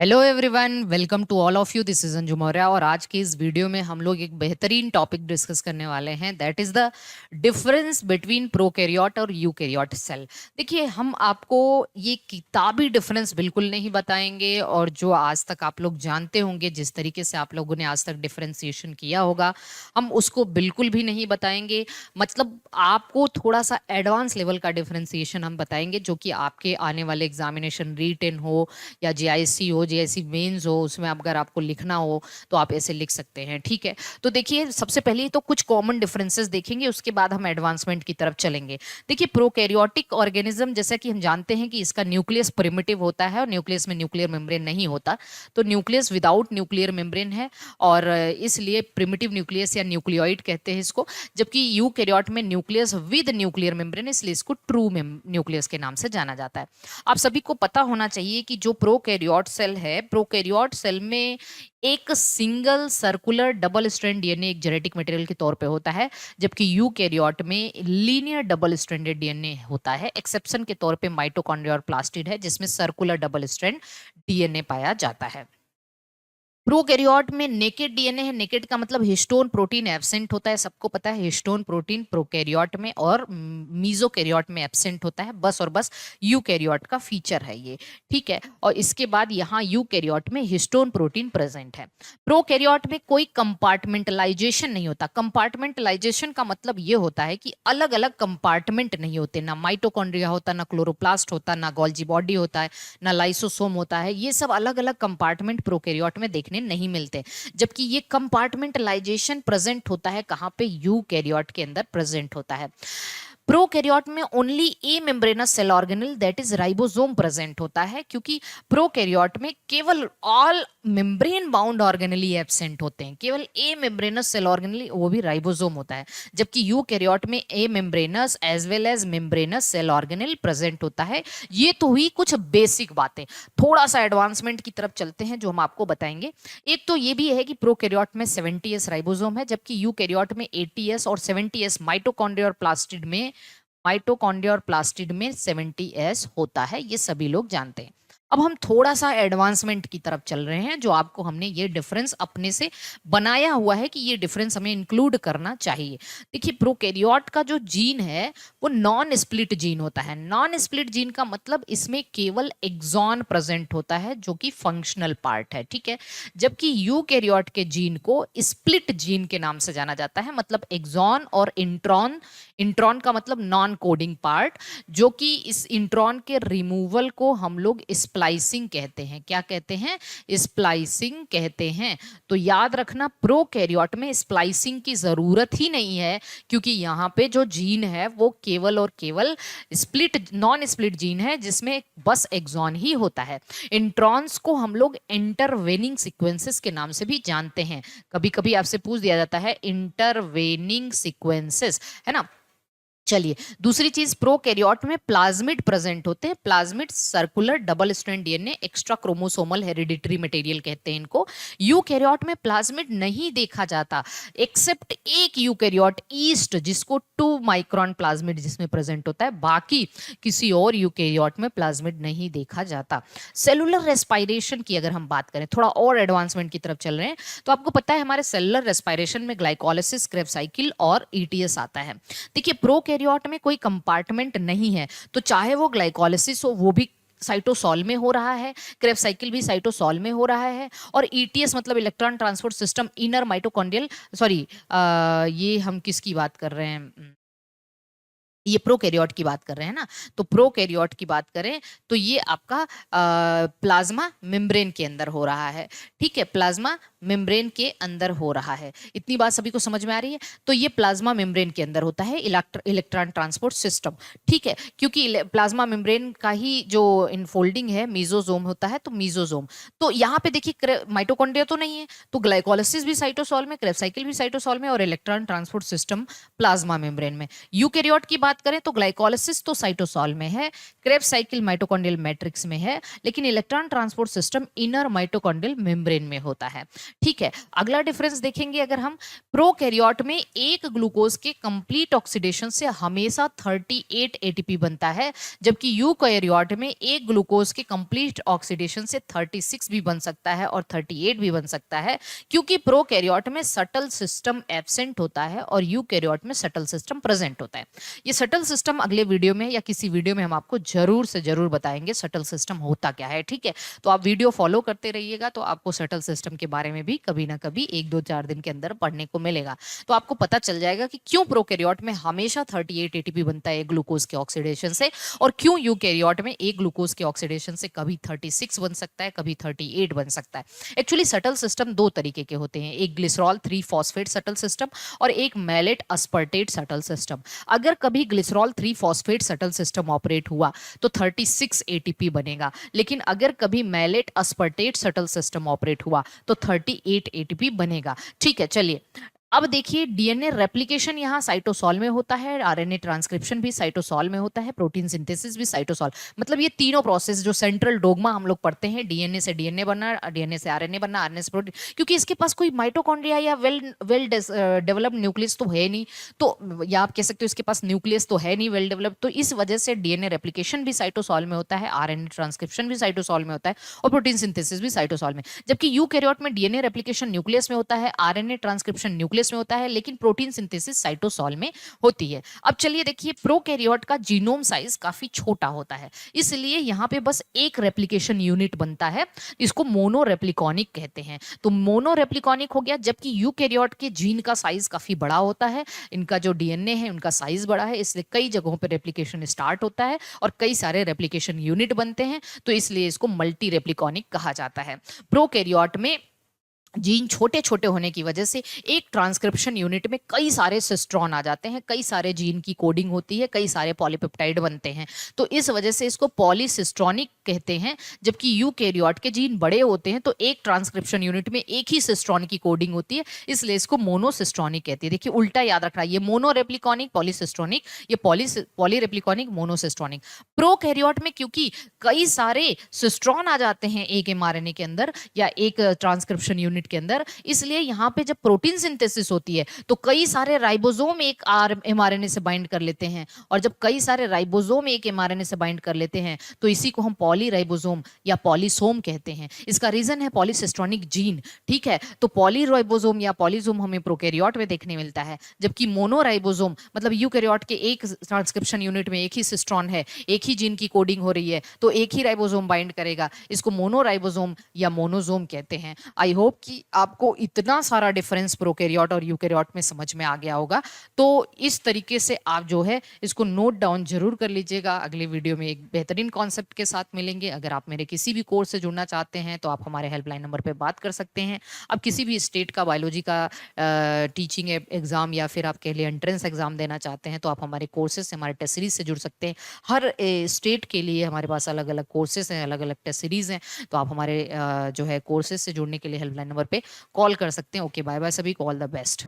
Hello everyone, welcome to all of you. This is Anju Maurya और आज की इस वीडियो में हम लोग एक बेहतरीन टॉपिक डिस्कस करने वाले हैं। That is the difference between prokaryote और यूकैरियोट सेल। देखिए, हम आपको ये किताबी डिफरेंस बिल्कुल नहीं बताएंगे और जो आज तक आप लोग जानते होंगे, जिस तरीके से आप लोगों ने आज तक डिफरेंशिएशन किया होगा, हम उसको बिल्कुल भी नहीं बताएंगे। मतलब आपको थोड़ा सा एडवांस लेवल का डिफरेंशिएशन हम बताएंगे, जो कि आपके आने वाले एग्जामिनेशन रीटेन हो या जीआईसी हो, जीआईसी मेंस हो, उसमें अगर आपको लिखना हो तो आप ऐसे लिख सकते हैं। ठीक है, तो देखिए, सबसे पहले तो कुछ कॉमन डिफरेंसेस देखेंगे, उसके बाद हम एडवांसमेंट की तरफ चलेंगे। देखिए, प्रोकैरियोटिक ऑर्गेनिज्म, जैसा कि हम जानते हैं कि इसका न्यूक्लियस प्रिमिटिव होता है और न्यूक्लियस में न्यूक्लियर मेम्ब्रेन नहीं होता, तो न्यूक्लियस विदाउट न्यूक्लियर मेम्ब्रेन है और इसलिए प्रिमिटिव न्यूक्लियस या न्यूक्लियोइड कहते हैं इसको। जबकि यूकैरियोट में न्यूक्लियस विद न्यूक्लियर मेम्ब्रेन, इसलिए इसको ट्रू न्यूक्लियस के नाम से जाना जाता है। आप सभी को पता होना चाहिए कि जो प्रोकैरियोट सेल है, प्रोकैरियोट सेल में एक single circular double strand DNA एक जेनेटिक मटेरियल के तौर पे होता है, जबकि यूकैरियोट में लीनियर डबल स्ट्रैंडेड डीएनए होता है। एक्सेप्शन के तौर पे माइटोकॉन्ड्रिया और प्लास्टिड है, जिसमें सर्कुलर डबल स्ट्रैंड डीएनए पाया जाता है। प्रोकैरियोट में नेकेड डीएनए है। नेकेड का मतलब हिस्टोन प्रोटीन एब्सेंट होता है, सबको पता है हिस्टोन प्रोटीन प्रोकैरियोट में और मीजोकैरियोट में एब्सेंट होता है, बस और बस यूकैरियोट का फीचर है ये। ठीक है, और इसके बाद यहाँ यूकैरियोट में हिस्टोन प्रोटीन प्रेजेंट है। प्रोकैरियोट में कोई कंपार्टमेंटलाइजेशन नहीं होता। कंपार्टमेंटलाइजेशन का मतलब ये होता है कि अलग अलग कंपार्टमेंट नहीं होते, ना माइटोकॉन्ड्रिया होता, ना क्लोरोप्लास्ट होता, ना गोल्जी बॉडी होता है, ना लाइसोसोम होता है। ये सब अलग अलग कंपार्टमेंट प्रोकैरियोट में देखने नहीं मिलते, जबकि ये कंपार्टमेंटलाइजेशन प्रेजेंट होता है कहां पे? यूकैरियोट के अंदर प्रेजेंट होता है। प्रोकैरियोट में only a membranous cell organelle that is ribosome present होता है, क्योंकि प्रोकैरियोट में केवल all membrane bound organelles absent होते हैं, केवल ए मेम्ब्रेनस सेल ऑर्गेनली, वो भी राइबोसोम होता है। जबकि यूकैरियोट में a membranous as well as membranous cell organelle present होता है। ये तो हुई कुछ बेसिक बातें। थोड़ा सा एडवांसमेंट की तरफ चलते हैं, जो हम आपको बताएंगे। एक तो ये भी है कि प्रोकैरियोट में 70s राइबोसोम है, जबकि यूकैरियोट में 80s और 70s माइटोकॉन्ड्रिया और प्लास्टिड में 70s होता है। ये सभी लोग जानते हैं। अब हम थोड़ा सा एडवांसमेंट की तरफ चल रहे हैं, जो आपको हमने ये डिफरेंस अपने से बनाया हुआ है कि ये डिफरेंस हमें इंक्लूड करना चाहिए। देखिए, प्रोकैरियोट का जो जीन है वो नॉन स्प्लिट जीन होता है। नॉन स्प्लिट जीन का मतलब इसमें केवल एक्सॉन प्रेजेंट होता है, जो कि फंक्शनल पार्ट है। ठीक है, जबकि यूकैरियोट के जीन को स्प्लिट जीन के नाम से जाना जाता है, मतलब एक्सॉन और इंट्रॉन। इंट्रॉन का मतलब नॉन कोडिंग पार्ट, जो कि इस इंट्रॉन के रिमूवल को हम लोग स्प्लाइसिंग कहते हैं। क्या कहते हैं? स्प्लाइसिंग कहते हैं। तो याद रखना, प्रोकैरियोट में स्प्लाइसिंग की जरूरत ही नहीं है, क्योंकि यहाँ पे जो जीन है वो केवल और केवल स्प्लिट, नॉन स्प्लिट जीन है, जिसमें बस एक्सॉन ही होता है। इंट्रॉन्स को हम लोग इंटरवेनिंग सीक्वेंसेस के नाम से भी जानते हैं। कभी कभी आपसे पूछ दिया जाता है इंटरवेनिंग सीक्वेंसेस, है ना। चलिए, दूसरी चीज, प्रोकैरियोट में प्लाज्मिड प्रेजेंट होते हैं। Plasmid circular double strand DNA, extra chromosomal hereditary material कहते हैं इनको। यूकैरियोट में प्लाज्मिड नहीं देखा जाता, एक्सेप्ट एक यूकैरियोट ईस्ट, जिसको 2 माइक्रोन प्लाज्मिड जिसमें प्रेजेंट होता है। बाकी किसी और यूकैरियोट में प्लाज्मिड नहीं देखा जाता। सेलुलर रेस्पायरेशन की अगर हम बात करें, थोड़ा और एडवांसमेंट की तरफ चल रहे हैं, तो आपको पता है हमारे सेलुलर रेस्पायरेशन में ग्लाइकोलिसिस, क्रेब्स साइकिल और ईटीएस आता है। देखिए, प्रोकैरियोट में कोई कंपार्टमेंट नहीं है, तो चाहे वो ग्लाइकोलिसिस हो, वो भी साइटोसॉल में हो रहा है, क्रेब्स साइकिल भी साइटोसॉल में हो रहा है, और ईटीएस मतलब electron transport system, inner mitochondrial, sorry, ये हम किसकी बात कर रहे हैं? ये प्रोकैरियोट की बात कर रहे हैं ना। तो प्रोकैरियोट की बात करें तो ये आपका प्लाज्मा मेम्ब्रेन के अंदर हो रहा है। ठीक है, प्लाज्मा मेम्ब्रेन के अंदर हो रहा है। इतनी बात सभी को समझ में आ रही है? तो ये प्लाज्मा मेम्ब्रेन के अंदर होता है इलेक्ट्रॉन ट्रांसपोर्ट सिस्टम। ठीक है, क्योंकि प्लाज्मा मेम्ब्रेन का ही जो इनफोल्डिंग है मीजोजोम होता है, तो मीजोजोम। तो यहाँ पे देखिए, माइटोकॉन्ड्रिया तो नहीं है, तो ग्लाइकोलिसिस भी साइटोसॉल में, क्रेब्स साइकिल भी साइटोसॉल में, और electron transport system plasma membrane में। यूकैरियोट की बात करें तो ग्लाइकोलिसिस तो साइटोसॉल में है, क्रेब्स साइकिल माइटोकॉन्ड्रियल मैट्रिक्स में है, लेकिन electron transport system inner mitochondrial membrane में होता है। ठीक है, अगला डिफरेंस देखेंगे अगर हम, प्रोकैरियोट में एक ग्लूकोज के कंप्लीट ऑक्सीडेशन से हमेशा 38 एटीपी बनता है, जबकि यूकैरियोट में एक ग्लूकोज के कंप्लीट ऑक्सीडेशन से 36 भी बन सकता है और 38 भी बन सकता है, क्योंकि प्रोकैरियोट में सटल सिस्टम एब्सेंट होता है और यूकैरियोट में सटल सिस्टम प्रेजेंट होता है। ये सटल सिस्टम अगले वीडियो में या किसी वीडियो में हम आपको जरूर से जरूर बताएंगे सटल सिस्टम होता क्या है, ठीक है। तो आप वीडियो फॉलो करते रहिएगा, तो आपको सटल सिस्टम के बारे में भी कभी ना कभी 1 2 4 दिन के अंदर पढ़ने को मिलेगा। तो आपको पता चल जाएगा कि क्यों प्रोकैरियोट में हमेशा 38 एटीपी बनता है ग्लूकोज के ऑक्सीडेशन से, और क्यों यूकैरियोट में एक ग्लूकोज के ऑक्सीडेशन से कभी 36 बन सकता है, कभी 38 बन सकता है। एक्चुअली सटल सिस्टम दो तरीके के होते हैं, एक ग्लिसरॉल 3 फॉस्फेट सटल सिस्टम और एक मैलेट अस्पर्टेट सटल सिस्टम। अगर कभी glycerol 3 phosphate subtle system operate हुआ तो 36 एटीपी बनेगा, लेकिन अगर कभी मैलेट अस्पर्टेट सटल सिस्टम ऑपरेट हुआ तो 38 एटीपी बनेगा। ठीक है, चलिए अब देखिए, डीएनए रेप्लिकेशन यहाँ साइटोसॉल में होता है, आरएनए ट्रांसक्रिप्शन भी साइटोसॉल में होता है, प्रोटीन सिंथेसिस भी साइटोसॉल। मतलब ये तीनों प्रोसेस जो सेंट्रल डोगमा हम लोग पढ़ते हैं, डीएनए से डीएनए बनना, डीएनए से आरएनए बनना, आरएनए से प्रोटीन, क्योंकि इसके पास कोई माइटोकॉन्ड्रिया या वेल डेवलप्ड न्यूक्लियस तो है नहीं, तो या आप कह सकते हो इसके पास न्यूक्लियस तो है नहीं वेल डेवलप्ड, तो इस वजह से डीएनए रेप्लिकेशन भी साइटोसॉल में होता है, आरएनए ट्रांसक्रिप्शन भी साइटोसॉल में होता है और प्रोटीन सिंथेसिस भी साइटोसॉल में। जबकि यूकैरियोट में डीएनए रेप्लिकेशन न्यूक्लियस में होता है, आरएनए ट्रांसक्रिप्शन न्यूक्लियस में होता है, लेकिन प्रोटीन सिंथेसिस साइटोसॉल में होती है। अब चलिए देखिए, प्रोकैरियोट का जीनोम साइज काफी छोटा होता है, इसलिए यहाँ पे बस एक रेप्लिकेशन यूनिट बनता है, इसको मोनोरेप्लिकॉनिक कहते हैं। तो मोनोरेप्लिकॉनिक हो गया, जबकि यूकैरियोट के जीन का साइज काफी बड़ा होता है, इनका जो डीएनए है उनका साइज बड़ा है, इसलिए कई जगहों पर रेप्लिकेशन स्टार्ट होता है और कई सारे रेप्लिकेशन यूनिट बनते हैं, तो इसलिए इसको मल्टी रेप्लिकॉनिक कहा जाता है। प्रोकैरियोट में जीन छोटे छोटे होने की वजह से एक ट्रांसक्रिप्शन यूनिट में कई सारे सिस्ट्रॉन आ जाते हैं, कई सारे जीन की कोडिंग होती है, कई सारे पॉलीपेप्टाइड बनते हैं, तो इस वजह से इसको पॉलीसिस्ट्रॉनिक कहते हैं। जबकि यूकैरियोट के जीन बड़े होते हैं, तो एक ट्रांसक्रिप्शन यूनिट में एक ही सिस्ट्रॉन की कोडिंग होती है, इसलिए इसको मोनोसिस्ट्रॉनिक कहते हैं। देखिए उल्टा याद रखना, ये मोनोरेप्लिकॉनिक पॉलीसिस्ट्रॉनिक, ये पॉलीरेप्लिकॉनिक मोनोसिस्ट्रॉनिक। प्रोकैरियोट में क्योंकि कई सारे सिस्ट्रॉन आ जाते हैं एक एमआरएनए के अंदर या एक ट्रांसक्रिप्शन यूनिट के अंदर, इसलिए यहाँ पे जब प्रोटीन सिंथेसिस होती है तो कई सारे राइबोसोम एक एमआरएनए से बाइंड कर लेते हैं, और जब कई सारे राइबोसोम एक एमआरएनए से बाइंड कर लेते हैं तो इसी को हम पॉलीराइबोसोम या पॉलीसोम कहते हैं। इसका रीजन है पॉलीसिस्ट्रॉनिक जीन, ठीक है। तो पॉलीराइबोसोम या पॉलीसोम हमें प्रोकैरियोट में देखने मिलता है, जबकि मोनोराइबोसोम मतलब यूकैरियोट के एक ट्रांसक्रिप्शन यूनिट में एक ही सिस्ट्रॉन है, एक ही जीन की कोडिंग हो रही है, तो एक ही राइबोसोम बाइंड करेगा, इसको मोनोराइबोसोम या मोनोसोम कहते हैं। आई होप कि आपको इतना सारा डिफरेंस प्रोकैरियोट और यूकैरियोट में समझ में आ गया होगा। तो इस तरीके से आप जो है इसको नोट डाउन जरूर कर लीजिएगा। अगले वीडियो में एक बेहतरीन कॉन्सेप्ट के साथ मिलेंगे। अगर आप मेरे किसी भी कोर्स से जुड़ना चाहते हैं तो आप हमारे हेल्पलाइन नंबर पर बात कर सकते हैं। आप किसी भी स्टेट का बायोलॉजी का टीचिंग एग्जाम या फिर आप कह लिए एंट्रेंस एग्जाम देना चाहते हैं तो आप हमारे कोर्सेज से, हमारे टेस्ट सीरीज से जुड़ सकते हैं। हर स्टेट के लिए हमारे पास अलग अलग कोर्सेज हैं, अलग अलग टेस्ट सीरीज हैं, तो आप हमारे जो है कोर्सेज से जुड़ने के लिए हेल्पलाइन नंबर पे कॉल कर सकते हैं। ओके, बाय बाय सभी को, ऑल द बेस्ट।